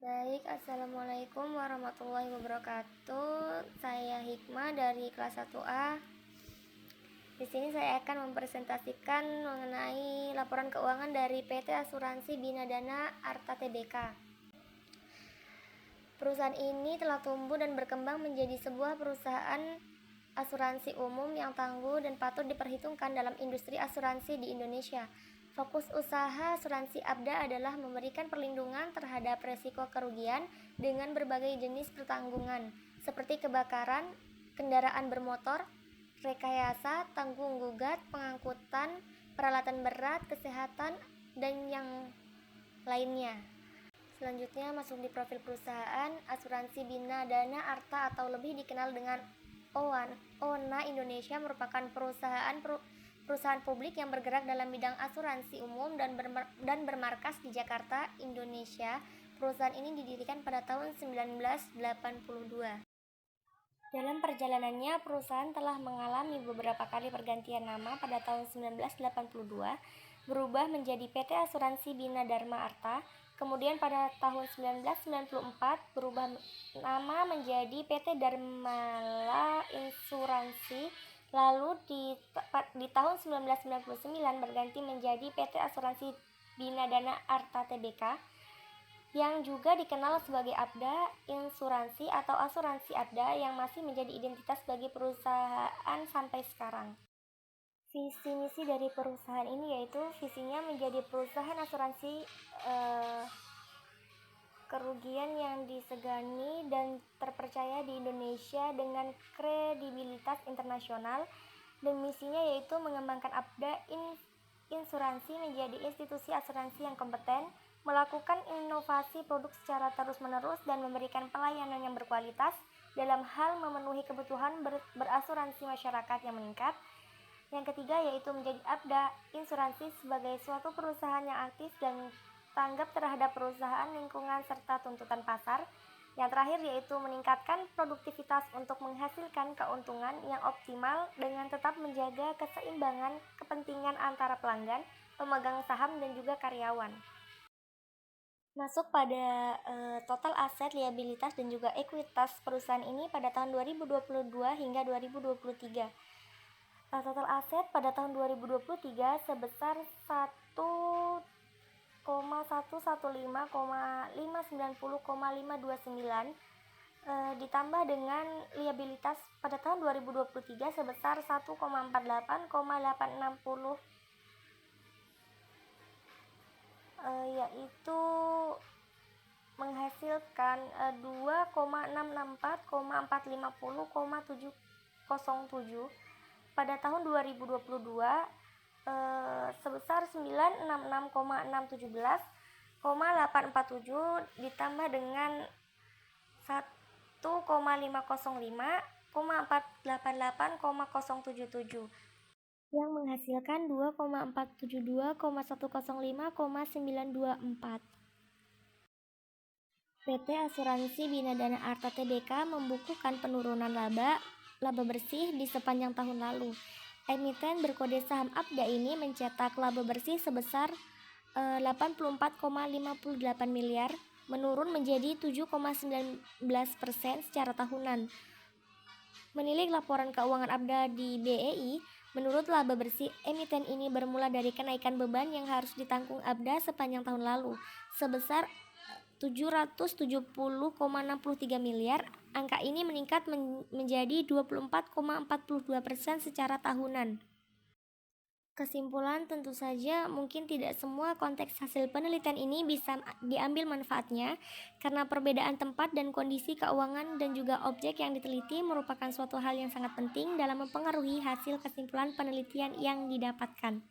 Baik, Assalamualaikum warahmatullahi wabarakatuh. Saya Hikmah dari kelas 1A. Di sini saya akan mempresentasikan mengenai laporan keuangan dari PT Asuransi Bina Dana Arta Tbk. Perusahaan ini telah tumbuh dan berkembang menjadi sebuah perusahaan asuransi umum yang tangguh dan patut diperhitungkan dalam industri asuransi di Indonesia. Fokus usaha asuransi Abda adalah memberikan perlindungan terhadap resiko kerugian dengan berbagai jenis pertanggungan, seperti kebakaran, kendaraan bermotor, rekayasa, tanggung gugat, pengangkutan, peralatan berat, kesehatan, dan yang lainnya. Selanjutnya masuk di profil perusahaan. Asuransi Bina Dana Arta atau lebih dikenal dengan ONA Indonesia merupakan perusahaan publik yang bergerak dalam bidang asuransi umum dan bermarkas di Jakarta, Indonesia. Perusahaan ini didirikan pada tahun 1982. Dalam perjalanannya, perusahaan telah mengalami beberapa kali pergantian nama. Pada tahun 1982 berubah menjadi PT Asuransi Bina Dharma Arta. Kemudian pada tahun 1994 berubah nama menjadi PT Dharmala Insuransi. Lalu di tahun 1999 berganti menjadi PT Asuransi Bina Dana Arta Tbk, yang juga dikenal sebagai Abda Insuransi atau Asuransi Abda, yang masih menjadi identitas bagi perusahaan sampai sekarang. Visi misi dari perusahaan ini yaitu visinya menjadi perusahaan asuransi kerugian yang disegani dan terpercaya di Indonesia dengan kredibilitas internasional, dan misinya yaitu mengembangkan Abda Insuransi menjadi institusi asuransi yang kompeten, melakukan inovasi produk secara terus-menerus, dan memberikan pelayanan yang berkualitas dalam hal memenuhi kebutuhan berasuransi masyarakat yang meningkat. Yang ketiga yaitu menjadi Abda Insuransi sebagai suatu perusahaan yang aktif dan tanggap terhadap perusahaan, lingkungan, serta tuntutan pasar. Yang terakhir yaitu meningkatkan produktivitas untuk menghasilkan keuntungan yang optimal dengan tetap menjaga keseimbangan kepentingan antara pelanggan, pemegang saham, dan juga karyawan. Masuk pada total aset, liabilitas, dan juga ekuitas perusahaan ini pada tahun 2022 hingga 2023. Total aset pada tahun 2023 sebesar 1,115,590,529, ditambah dengan liabilitas pada tahun 2023 sebesar 1,48,860, yaitu menghasilkan 2,664,450,707. Pada tahun 2022 sebesar 966,617,847 ditambah dengan 1,505,488,077 yang menghasilkan 2,472,105,924. PT Asuransi Bina Dana Arta Tbk membukukan penurunan laba bersih di sepanjang tahun lalu. Emiten berkode saham Abda ini mencetak laba bersih sebesar 84,58 miliar, menurun menjadi 7,19% secara tahunan. Menilik laporan keuangan Abda di BEI, menurut laba bersih emiten ini bermula dari kenaikan beban yang harus ditanggung Abda sepanjang tahun lalu sebesar 770,63 miliar. Angka ini meningkat menjadi 24,42% secara tahunan. Kesimpulan, tentu saja mungkin tidak semua konteks hasil penelitian ini bisa diambil manfaatnya, karena perbedaan tempat dan kondisi keuangan dan juga objek yang diteliti merupakan suatu hal yang sangat penting dalam mempengaruhi hasil kesimpulan penelitian yang didapatkan.